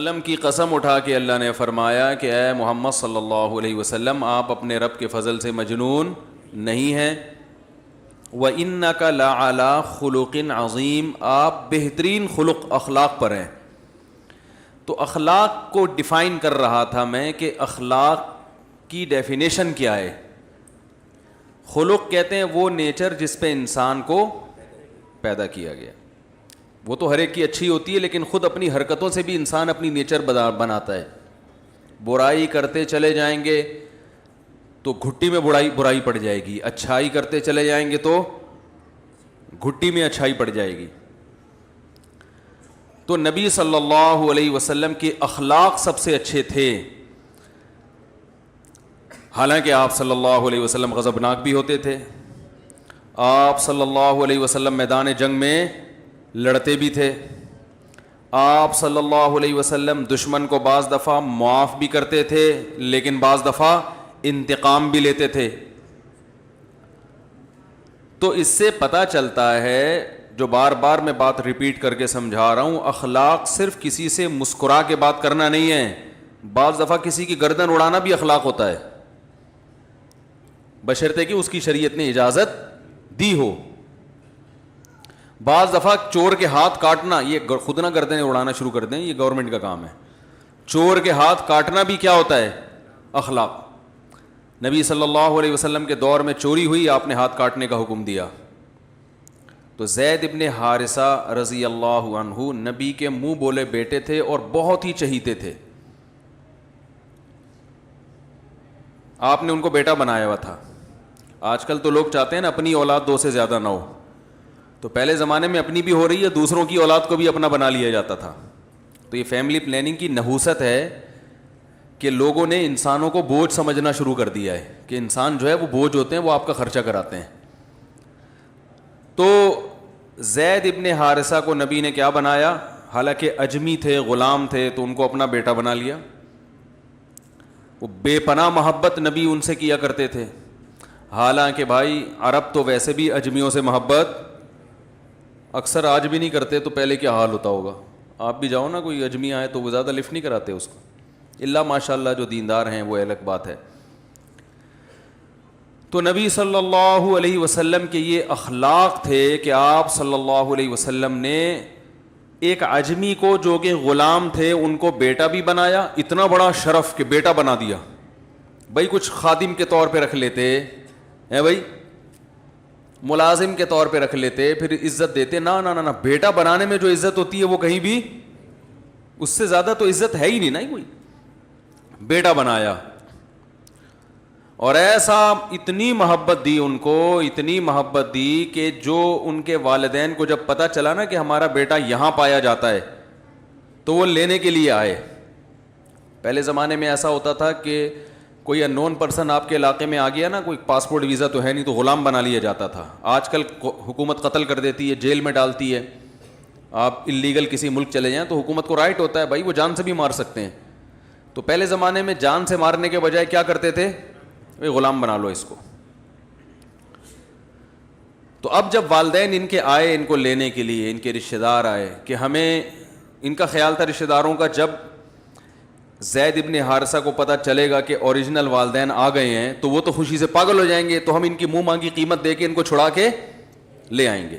وسلم کی قسم اٹھا کے اللہ نے فرمایا کہ اے محمد صلی اللہ علیہ وسلم آپ اپنے رب کے فضل سے مجنون نہیں ہیں. وَإِنَّكَ لَعَلَىٰ خُلُقٍ عَظِيمٍ آپ بہترین خلق اخلاق پر ہیں. تو اخلاق کو ڈیفائن کر رہا تھا میں کہ اخلاق کی ڈیفینیشن کیا ہے. خلق کہتے ہیں وہ نیچر جس پہ انسان کو پیدا کیا گیا. وہ تو ہر ایک کی اچھی ہوتی ہے لیکن خود اپنی حرکتوں سے بھی انسان اپنی نیچر بناتا ہے. برائی کرتے چلے جائیں گے تو گھٹی میں برائی پڑ جائے گی, اچھائی کرتے چلے جائیں گے تو گھٹی میں اچھائی پڑ جائے گی. تو نبی صلی اللہ علیہ وسلم کے اخلاق سب سے اچھے تھے. حالانکہ آپ صلی اللہ علیہ وسلم غضبناک بھی ہوتے تھے, آپ صلی اللہ علیہ وسلم میدان جنگ میں لڑتے بھی تھے, آپ صلی اللہ علیہ وسلم دشمن کو بعض دفعہ معاف بھی کرتے تھے لیکن بعض دفعہ انتقام بھی لیتے تھے. تو اس سے پتہ چلتا ہے, جو بار بار میں بات ریپیٹ کر کے سمجھا رہا ہوں, اخلاق صرف کسی سے مسکرا کے بات کرنا نہیں ہے, بعض دفعہ کسی کی گردن اڑانا بھی اخلاق ہوتا ہے, بشرطے کہ اس کی شریعت نے اجازت دی ہو. بعض دفعہ چور کے ہاتھ کاٹنا, یہ خود نہ گردنیں اڑانا شروع کر دیں, یہ گورنمنٹ کا کام ہے. چور کے ہاتھ کاٹنا بھی کیا ہوتا ہے؟ اخلاق. نبی صلی اللہ علیہ وسلم کے دور میں چوری ہوئی, آپ نے ہاتھ کاٹنے کا حکم دیا. تو زید ابن حارثہ رضی اللہ عنہ نبی کے منہ بولے بیٹے تھے اور بہت ہی چہیتے تھے. آپ نے ان کو بیٹا بنایا ہوا تھا. آج کل تو لوگ چاہتے ہیں نا اپنی اولاد دو سے زیادہ نہ ہو, تو پہلے زمانے میں اپنی بھی ہو رہی ہے, دوسروں کی اولاد کو بھی اپنا بنا لیا جاتا تھا. تو یہ فیملی پلاننگ کی نحوست ہے کہ لوگوں نے انسانوں کو بوجھ سمجھنا شروع کر دیا ہے کہ انسان جو ہے وہ بوجھ ہوتے ہیں, وہ آپ کا خرچہ کراتے ہیں. تو زید ابن حارثہ کو نبی نے کیا بنایا؟ حالانکہ اجمی تھے, غلام تھے, تو ان کو اپنا بیٹا بنا لیا. وہ بے پناہ محبت نبی ان سے کیا کرتے تھے. حالانکہ بھائی عرب تو ویسے بھی اجمیوں سے محبت اکثر آج بھی نہیں کرتے, تو پہلے کیا حال ہوتا ہوگا. آپ بھی جاؤ نا, کوئی اجمی آئے تو وہ زیادہ لفٹ نہیں کراتے اس کو, اللہ ماشاء اللہ جو دیندار ہیں وہ الگ بات ہے. تو نبی صلی اللہ علیہ وسلم کے یہ اخلاق تھے کہ آپ صلی اللہ علیہ وسلم نے ایک عجمی کو جو کہ غلام تھے ان کو بیٹا بھی بنایا. اتنا بڑا شرف کہ بیٹا بنا دیا. بھائی کچھ خادم کے طور پہ رکھ لیتے ہیں, بھائی ملازم کے طور پہ رکھ لیتے, پھر عزت دیتے. نہ نہ نہ, بیٹا بنانے میں جو عزت ہوتی ہے وہ کہیں بھی اس سے زیادہ تو عزت ہے ہی نہیں نا کوئی. بیٹا بنایا اور ایسا اتنی محبت دی ان کو, اتنی محبت دی کہ جو ان کے والدین کو جب پتہ چلا نا کہ ہمارا بیٹا یہاں پایا جاتا ہے تو وہ لینے کے لیے آئے. پہلے زمانے میں ایسا ہوتا تھا کہ کوئی ان نون پرسن آپ کے علاقے میں آ گیا نا, کوئی پاسپورٹ ویزا تو ہے نہیں, تو غلام بنا لیا جاتا تھا. آج کل حکومت قتل کر دیتی ہے, جیل میں ڈالتی ہے. آپ اللیگل کسی ملک چلے جائیں تو حکومت کو رائٹ ہوتا ہے بھائی, وہ جان سے بھی مار سکتے ہیں. تو پہلے زمانے میں جان سے مارنے کے بجائے کیا کرتے تھے؟ غلام بنا لو اس کو. تو اب جب والدین ان کے آئے ان کو لینے کے لیے, ان کے رشتہ دار آئے کہ ہمیں, ان کا خیال تھا رشتہ داروں کا, جب زید ابن حارثہ کو پتہ چلے گا کہ اوریجنل والدین آ گئے ہیں تو وہ تو خوشی سے پاگل ہو جائیں گے, تو ہم ان کی منہ مانگی قیمت دے کے ان کو چھڑا کے لے آئیں گے.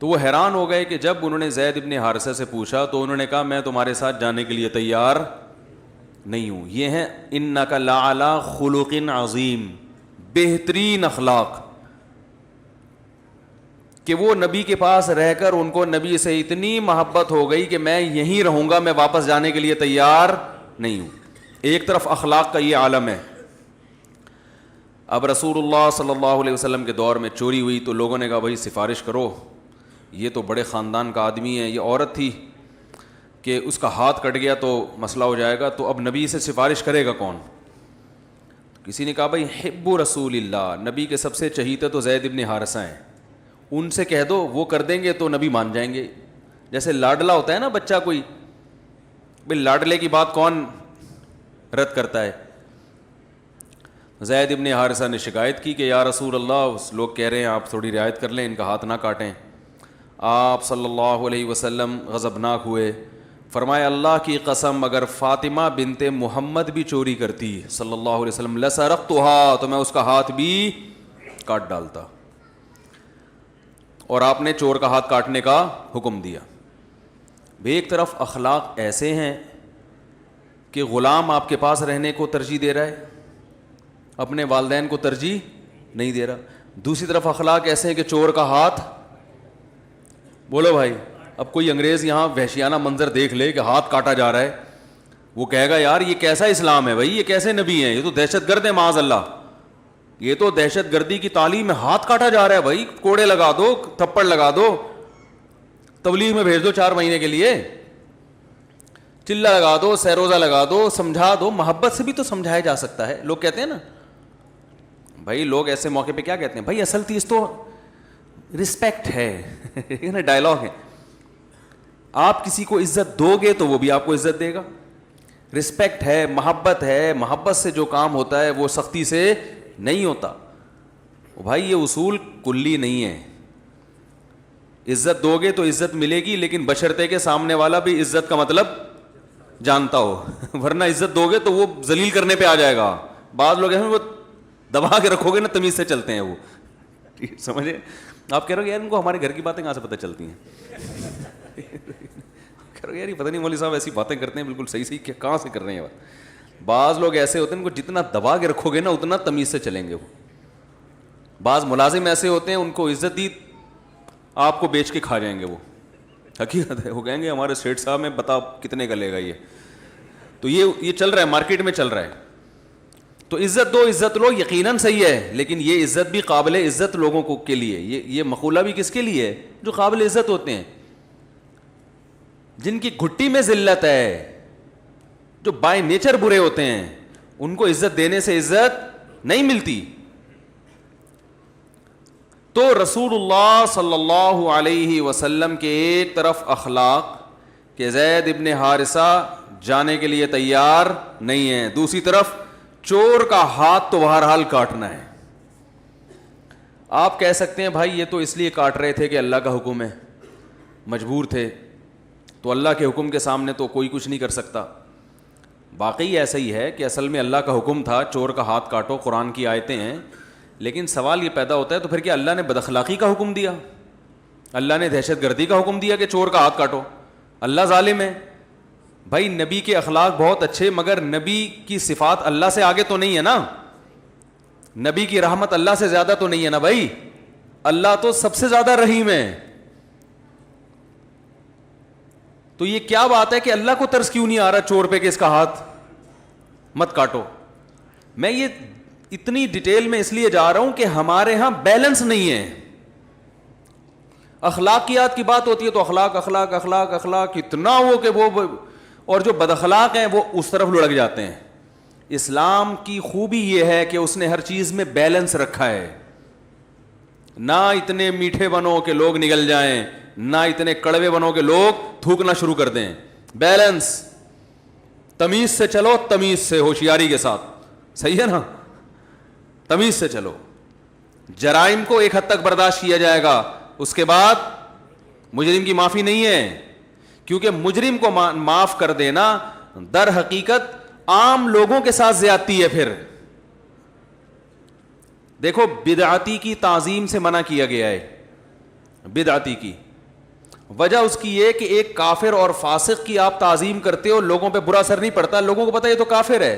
تو وہ حیران ہو گئے کہ جب انہوں نے زید ابن حارثہ سے پوچھا تو انہوں نے کہا میں تمہارے ساتھ جانے کے لیے تیار نہیں ہوں. یہ ہیں انک لعلی خلق عظیم, بہترین اخلاق, کہ وہ نبی کے پاس رہ کر ان کو نبی سے اتنی محبت ہو گئی کہ میں یہیں رہوں گا, میں واپس جانے کے لیے تیار نہیں ہوں. ایک طرف اخلاق کا یہ عالم ہے. اب رسول اللہ صلی اللہ علیہ وسلم کے دور میں چوری ہوئی تو لوگوں نے کہا بھائی سفارش کرو, یہ تو بڑے خاندان کا آدمی ہے, یہ عورت تھی کہ اس کا ہاتھ کٹ گیا تو مسئلہ ہو جائے گا, تو اب نبی سے سفارش کرے گا کون؟ کسی نے کہا بھائی حب رسول اللہ, نبی کے سب سے چہیتے تو زید ابن حارثہ ہیں, ان سے کہہ دو, وہ کر دیں گے تو نبی مان جائیں گے. جیسے لاڈلا ہوتا ہے نا بچہ کوئی, بھائی لاڈلے کی بات کون رد کرتا ہے؟ زید ابن حارثہ نے شکایت کی کہ یا رسول اللہ, لوگ کہہ رہے ہیں آپ تھوڑی رعایت کر لیں, ان کا ہاتھ نہ کاٹیں. آپ صلی اللہ علیہ وسلم غضبناک ہوئے, فرمایا اللہ کی قسم اگر فاطمہ بنت محمد بھی چوری کرتی صلی اللہ علیہ وسلم لسرقتها, تو میں اس کا ہاتھ بھی کاٹ ڈالتا. اور آپ نے چور کا ہاتھ کاٹنے کا حکم دیا. ایک طرف اخلاق ایسے ہیں کہ غلام آپ کے پاس رہنے کو ترجیح دے رہا ہے, اپنے والدین کو ترجیح نہیں دے رہا. دوسری طرف اخلاق ایسے ہیں کہ چور کا ہاتھ, بولو بھائی, اب کوئی انگریز یہاں وحشیانہ منظر دیکھ لے کہ ہاتھ کاٹا جا رہا ہے, وہ کہے گا یار یہ کیسا اسلام ہے بھائی, یہ کیسے نبی ہیں, یہ تو دہشت گرد ہیں معاذ اللہ, یہ تو دہشت گردی کی تعلیم ہے, ہاتھ کاٹا جا رہا ہے بھائی, کوڑے لگا دو, تھپڑ لگا دو, تبلیغ میں بھیج دو 4 مہینے کے لیے, چلہ لگا دو, سیروزہ لگا دو, سمجھا دو. محبت سے بھی تو سمجھایا جا سکتا ہے. لوگ کہتے ہیں نا بھائی, لوگ ایسے موقع پہ کیا کہتے ہیں بھائی, اصل چیز تو رسپیکٹ ہے ڈائلاگ ہے. آپ کسی کو عزت دو گے تو وہ بھی آپ کو عزت دے گا. رسپیکٹ ہے, محبت ہے, محبت سے جو کام ہوتا ہے وہ سختی سے نہیں ہوتا. بھائی یہ اصول کلی نہیں ہے. عزت دو گے تو عزت ملے گی, لیکن بشرطے کے سامنے والا بھی عزت کا مطلب جانتا ہو, ورنہ عزت دو گے تو وہ ذلیل کرنے پہ آ جائے گا. بعض لوگ ہیں وہ دبا کے رکھو گے نا تمیز سے چلتے ہیں, وہ سمجھے. آپ کہہ رہے ہو یار ان کو ہمارے گھر کی باتیں کہاں سے پتہ چلتی ہیں, کہہ رہے یار یہ پتہ نہیں مولوی صاحب ایسی باتیں کرتے ہیں بالکل صحیح کہ کہاں سے کر رہے ہیں. بعض لوگ ایسے ہوتے ہیں ان کو جتنا دبا کے رکھو گے نا اتنا تمیز سے چلیں گے وہ. بعض ملازم ایسے ہوتے ہیں ان کو عزت دی آپ کو بیچ کے کھا جائیں گے, وہ حقیقت ہے. وہ کہیں گے ہمارے سیٹ صاحب میں بتا کتنے کا لے گا یہ. تو یہ چل رہا ہے, مارکیٹ میں چل رہا ہے. تو عزت دو عزت لو یقیناً صحیح ہے, لیکن یہ عزت بھی قابل عزت لوگوں کو کے لیے, یہ مقولہ بھی کس کے لیے ہے, جو قابل عزت ہوتے ہیں, جن کی گھٹی میں ذلت ہے, جو بائی نیچر برے ہوتے ہیں, ان کو عزت دینے سے عزت نہیں ملتی. تو رسول اللہ صلی اللہ علیہ وسلم کے ایک طرف اخلاق کہ زید ابن حارثہ جانے کے لیے تیار نہیں ہے, دوسری طرف چور کا ہاتھ تو بہرحال کاٹنا ہے. آپ کہہ سکتے ہیں بھائی یہ تو اس لیے کاٹ رہے تھے کہ اللہ کا حکم ہے, مجبور تھے, تو اللہ کے حکم کے سامنے تو کوئی کچھ نہیں کر سکتا. واقعی ایسا ہی ہے کہ اصل میں اللہ کا حکم تھا چور کا ہاتھ کاٹو, قرآن کی آیتیں ہیں, لیکن سوال یہ پیدا ہوتا ہے تو پھر کیا اللہ نے بد اخلاقی کا حکم دیا, اللہ نے دہشت گردی کا حکم دیا کہ چور کا ہاتھ کاٹو؟ اللہ ظالم ہے بھائی. نبی کے اخلاق بہت اچھے, مگر نبی کی صفات اللہ سے آگے تو نہیں ہے نا, نبی کی رحمت اللہ سے زیادہ تو نہیں ہے نا بھائی, اللہ تو سب سے زیادہ رحیم ہے. تو یہ کیا بات ہے کہ اللہ کو ترس کیوں نہیں آ رہا چور پہ کہ اس کا ہاتھ مت کاٹو؟ میں یہ اتنی ڈیٹیل میں اس لیے جا رہا ہوں کہ ہمارے ہاں بیلنس نہیں ہے. اخلاقیات کی بات ہوتی ہے تو اخلاق اخلاق اخلاق اخلاق اتنا ہو کہ وہ, اور جو بد اخلاق ہیں وہ اس طرف لڑک جاتے ہیں. اسلام کی خوبی یہ ہے کہ اس نے ہر چیز میں بیلنس رکھا ہے. نہ اتنے میٹھے بنو کہ لوگ نگل جائیں, نہ اتنے کڑوے بنو کہ لوگ تھوکنا شروع کر دیں. بیلنس, تمیز سے چلو, تمیز سے, ہوشیاری کے ساتھ, صحیح ہے نا, تمیز سے چلو. جرائم کو ایک حد تک برداشت کیا جائے گا, اس کے بعد مجرم کی معافی نہیں ہے, کیونکہ مجرم کو معاف کر دینا در حقیقت عام لوگوں کے ساتھ زیادتی ہے. پھر دیکھو بدعتی کی تعظیم سے منع کیا گیا ہے. بدعتی کی وجہ اس کی یہ کہ ایک کافر اور فاسق کی آپ تعظیم کرتے ہو, لوگوں پہ برا اثر نہیں پڑتا, لوگوں کو پتہ یہ تو کافر ہے,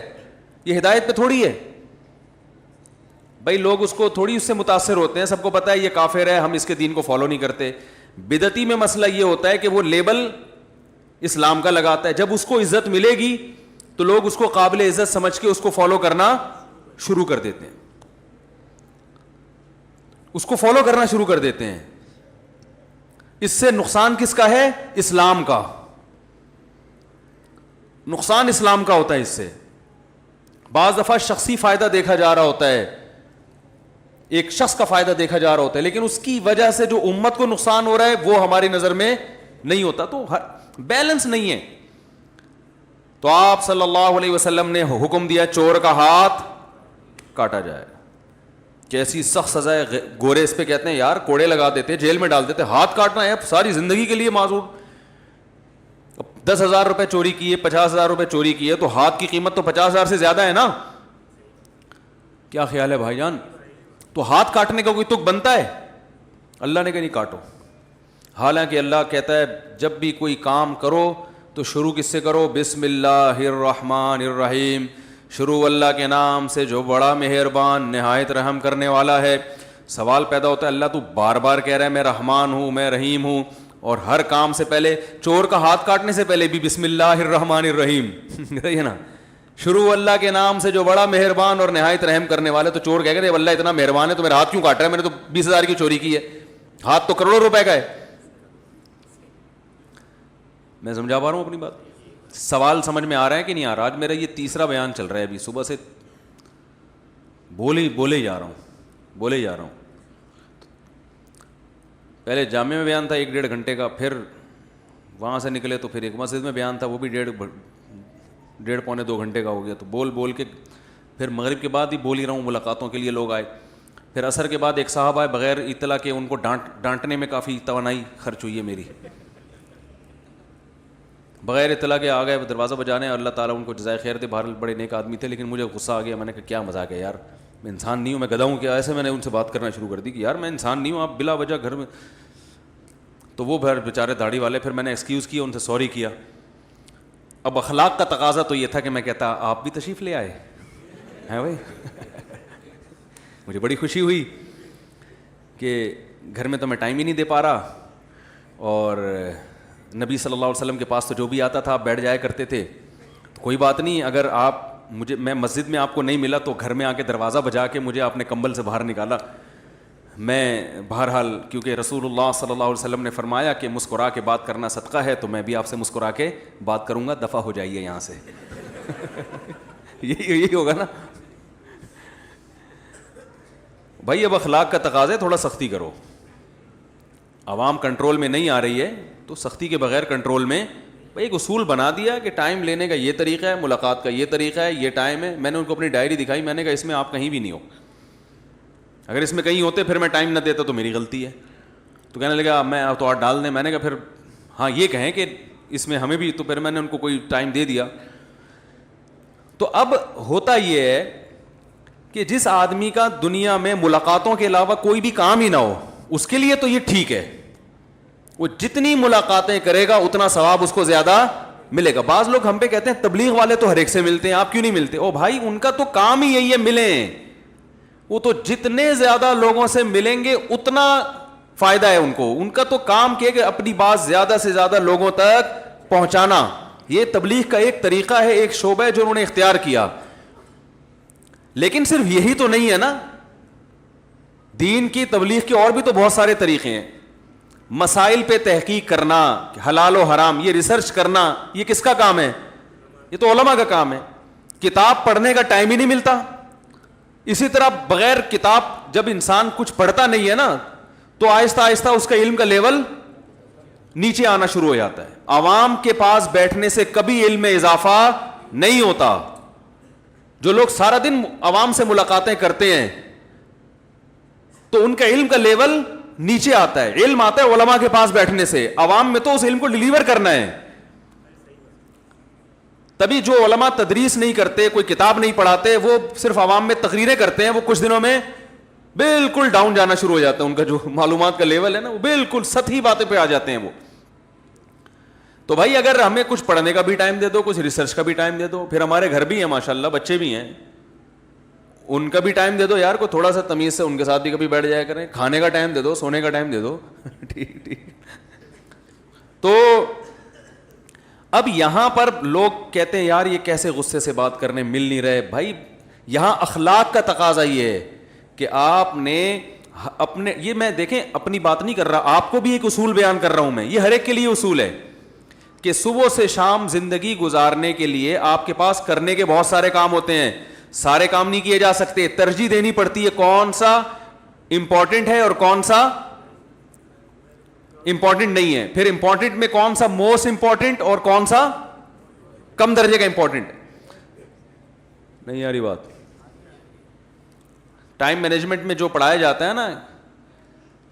یہ ہدایت پہ تھوڑی ہے بھائی. لوگ اس کو تھوڑی اس سے متاثر ہوتے ہیں, سب کو پتہ ہے یہ کافر ہے, ہم اس کے دین کو فالو نہیں کرتے. بدعتی میں مسئلہ یہ ہوتا ہے کہ وہ لیبل اسلام کا لگاتا ہے, جب اس کو عزت ملے گی تو لوگ اس کو قابل عزت سمجھ کے اس کو فالو کرنا شروع کر دیتے ہیں, اس کو فالو کرنا شروع کر دیتے ہیں. اس سے نقصان کس کا ہے؟ اسلام کا. نقصان اسلام کا ہوتا ہے اس سے. بعض دفعہ شخصی فائدہ دیکھا جا رہا ہوتا ہے, ایک شخص کا فائدہ دیکھا جا رہا ہوتا ہے, لیکن اس کی وجہ سے جو امت کو نقصان ہو رہا ہے وہ ہماری نظر میں نہیں ہوتا. تو بیلنس نہیں ہے. تو آپ صلی اللہ علیہ وسلم نے حکم دیا چور کا ہاتھ کاٹا جائے. کیسی سخت سزا ہے. گورے اس پہ کہتے ہیں یار کوڑے لگا دیتے, جیل میں ڈال دیتے, ہاتھ کاٹنا ہے ساری زندگی کے لیے معذور. 10,000 روپے چوری کیے, 50,000 روپے چوری کیے, تو ہاتھ کی قیمت تو 50,000 سے زیادہ ہے نا. کیا خیال ہے بھائی جان؟ تو ہاتھ کاٹنے کا کوئی تک بنتا ہے؟ اللہ نے کہا نہیں کاٹو. حالانکہ اللہ کہتا ہے جب بھی کوئی کام کرو تو شروع کس سے کرو؟ بسم اللہ الرحمن الرحیم, شروع اللہ کے نام سے جو بڑا مہربان نہایت رحم کرنے والا ہے. سوال پیدا ہوتا ہے اللہ تو بار بار کہہ رہا ہے میں رحمان ہوں, میں رحیم ہوں, اور ہر کام سے پہلے, چور کا ہاتھ کاٹنے سے پہلے بھی بسم اللہ الرحمن الرحیم ہے نا, شروع اللہ کے نام سے جو بڑا مہربان اور نہایت رحم کرنے والا. تو چور کہہ گئے اللہ اتنا مہربان ہے تو میرا ہاتھ کیوں کاٹ رہا ہے, میں نے تو 20,000 کی چوری کی ہے, ہاتھ تو کروڑوں روپے کا ہے. میں سمجھا پا رہا ہوں اپنی بات؟ سوال سمجھ میں آ رہا ہے کہ نہیں آ رہا؟ آج میرا یہ تیسرا بیان چل رہا ہے, ابھی صبح سے بولے جا رہا ہوں. پہلے جامع میں بیان تھا 1-1.5 گھنٹے کا, پھر وہاں سے نکلے تو پھر ایک مسجد میں بیان تھا, وہ بھی 1.5-1.25-2 گھنٹے کا ہو گیا. تو بول کے پھر مغرب کے بعد ہی بول ہی رہا ہوں, ملاقاتوں کے لیے لوگ آئے. پھر عصر کے بعد ایک صاحب آئے بغیر اطلاع کے, ان کو ڈانٹنے میں کافی توانائی خرچ ہوئی ہے میری, بغیر اطلاع کے آ گئے دروازہ بجانے. اللہ تعالیٰ ان کو جزائے خیر دے, بہرحال بڑے نیک آدمی تھے, لیکن مجھے غصہ آ گیا. میں نے کہا کیا مذاق ہے یار, میں انسان نہیں ہوں, میں گدھا ہوں کیا؟ ایسے میں نے ان سے بات کرنا شروع کر دی کہ یار میں انسان نہیں ہوں, آپ بلا وجہ گھر میں. تو وہ بیچارے داڑھی والے, پھر میں نے ایکسکیوز کیا, ان سے سوری کیا. اب اخلاق کا تقاضا تو یہ تھا کہ میں کہتا آپ بھی تشریف لے آئے ہیں بھائی. مجھے بڑی خوشی ہوئی کہ گھر میں تو میں ٹائم ہی نہیں دے پا رہا, اور نبی صلی اللہ علیہ وسلم کے پاس تو جو بھی آتا تھا آپ بیٹھ جایا کرتے تھے. کوئی بات نہیں, اگر میں مسجد میں آپ کو نہیں ملا تو گھر میں آ کے دروازہ بجا کے مجھے آپ نے کمبل سے باہر نکالا. میں بہرحال کیونکہ رسول اللہ صلی اللہ علیہ وسلم نے فرمایا کہ مسکرا کے بات کرنا صدقہ ہے, تو میں بھی آپ سے مسکرا کے بات کروں گا, دفع ہو جائیے یہاں سے. یہی ہوگا نا بھائی. اب اخلاق کا تقاضا ہے تھوڑا سختی کرو. عوام کنٹرول میں نہیں آ رہی ہے تو سختی کے بغیر کنٹرول میں. بھائی ایک اصول بنا دیا کہ ٹائم لینے کا یہ طریقہ ہے, ملاقات کا یہ طریقہ ہے, یہ ٹائم ہے. میں نے ان کو اپنی ڈائری دکھائی, میں نے کہا اس میں آپ کہیں بھی نہیں ہو, اگر اس میں کہیں ہوتے پھر میں ٹائم نہ دیتا تو میری غلطی ہے. تو کہنے لگا میں تو اور ڈال دیں. میں نے کہا پھر ہاں یہ کہیں کہ اس میں ہمیں بھی, تو پھر میں نے ان کو کوئی ٹائم دے دیا. تو اب ہوتا یہ ہے کہ جس آدمی کا دنیا میں ملاقاتوں کے علاوہ کوئی بھی کام ہی نہ ہو, اس کے لیے تو یہ ٹھیک ہے, وہ جتنی ملاقاتیں کرے گا اتنا ثواب اس کو زیادہ ملے گا. بعض لوگ ہم پہ کہتے ہیں تبلیغ والے تو ہر ایک سے ملتے ہیں, آپ کیوں نہیں ملتے؟ او بھائی ان کا تو کام ہی یہی ہے ملیں, وہ تو جتنے زیادہ لوگوں سے ملیں گے اتنا فائدہ ہے ان کو. ان کا تو کام کیا کہ اپنی بات زیادہ سے زیادہ لوگوں تک پہنچانا. یہ تبلیغ کا ایک طریقہ ہے, ایک شعبہ ہے جو انہوں نے اختیار کیا. لیکن صرف یہی تو نہیں ہے نا, دین کی تبلیغ کے اور بھی تو بہت سارے طریقے ہیں. مسائل پہ تحقیق کرنا, حلال و حرام, یہ ریسرچ کرنا, یہ کس کا کام ہے؟ یہ تو علماء کا کام ہے. کتاب پڑھنے کا ٹائم ہی نہیں ملتا. اسی طرح بغیر کتاب جب انسان کچھ پڑھتا نہیں ہے نا تو آہستہ آہستہ اس کا علم کا لیول نیچے آنا شروع ہو جاتا ہے. عوام کے پاس بیٹھنے سے کبھی علم میں اضافہ نہیں ہوتا. جو لوگ سارا دن عوام سے ملاقاتیں کرتے ہیں تو ان کا علم کا لیول نیچے آتا ہے. علم آتا ہے علماء کے پاس بیٹھنے سے, عوام میں تو اس علم کو ڈیلیور کرنا ہے. تبھی جو علماء تدریس نہیں کرتے, کوئی کتاب نہیں پڑھاتے, وہ صرف عوام میں تقریریں کرتے ہیں, وہ کچھ دنوں میں بالکل ڈاؤن جانا شروع ہو جاتا ہے. ان کا جو معلومات کا لیول ہے نا وہ بالکل سطحی باتیں پہ آ جاتے ہیں وہ. تو بھائی اگر ہمیں کچھ پڑھنے کا بھی ٹائم دے دو, کچھ ریسرچ کا بھی ٹائم دے دو, پھر ہمارے گھر بھی ہیں ماشاءاللہ, بچے بھی ہیں, ان کا بھی ٹائم دے دو یار, کو تھوڑا سا تمیز سے ان کے ساتھ بھی کبھی بیٹھ جایا کریں. کھانے کا ٹائم دے دو, سونے کا ٹائم دے دو. ٹھیک. تو اب یہاں پر لوگ کہتے ہیں یار یہ کیسے غصے سے بات کرنے مل نہیں رہے. بھائی یہاں اخلاق کا تقاضا یہ ہے کہ آپ نے اپنے, یہ میں دیکھیں اپنی بات نہیں کر رہا, آپ کو بھی ایک اصول بیان کر رہا ہوں میں, یہ ہر ایک کے لیے اصول ہے کہ صبح سے شام زندگی گزارنے کے لیے آپ کے پاس کرنے کے بہت سارے کام ہوتے ہیں. سارے کام نہیں کیے جا سکتے, ترجیح دینی پڑتی ہے کون سا امپورٹنٹ ہے اور کون سا امپورٹنٹ نہیں ہے. پھر امپورٹنٹ میں کون سا موسٹ امپورٹنٹ اور کون سا کم درجے کا امپورٹنٹ. نہیں یاری بات. ٹائم مینجمنٹ میں جو پڑھایا جاتا ہے نا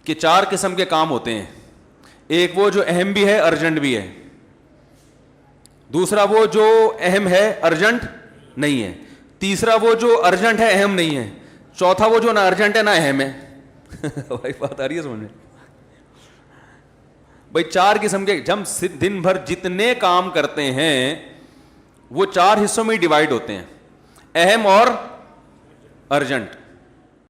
کہ 4 قسم کے کام ہوتے ہیں. ایک وہ جو اہم بھی ہے ارجنٹ بھی ہے, دوسرا وہ جو اہم ہے ارجنٹ نہیں ہے, تیسرا وہ جو ارجنٹ ہے اہم نہیں ہے, چوتھا وہ جو نہ ارجنٹ ہے نہ اہم ہے. بھائی بات آ رہی ہے سمجھ میں؟ بھائی 4 قسم کے, جب دن بھر جتنے کام کرتے ہیں وہ 4 حصوں میں ڈیوائڈ ہوتے ہیں, اہم اور ارجنٹ.